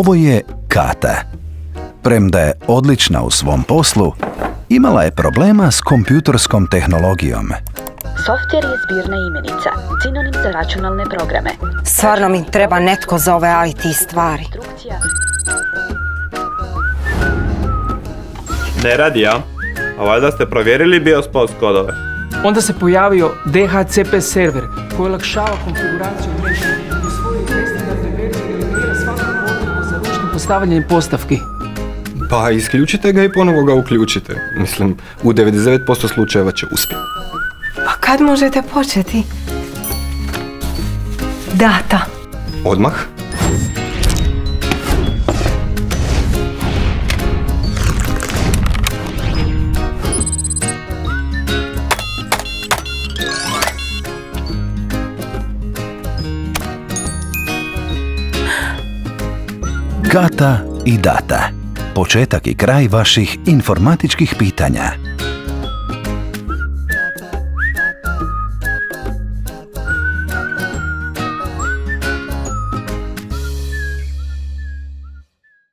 Ovo je Kata. Premda je odlična u svom poslu, imala je problema s kompjuterskom tehnologijom. Software je zbirna imenica, sinonim za računalne programe. Stvarno mi treba netko za ove IT stvari. Ne radi, a? A valjda ste provjerili BIOS postkodove? Onda se pojavio DHCP server koji olakšava konfiguraciju mreže i u svojoj standardnoj verziji eliminira svaku potrebu za ručnim postavljanjem postavki. Pa isključite ga i ponovo ga uključite. Mislim, u 99% slučajeva će uspjeti. Pa kad možete početi? Data. Odmah? Kata i data. Početak i kraj vaših informatičkih pitanja.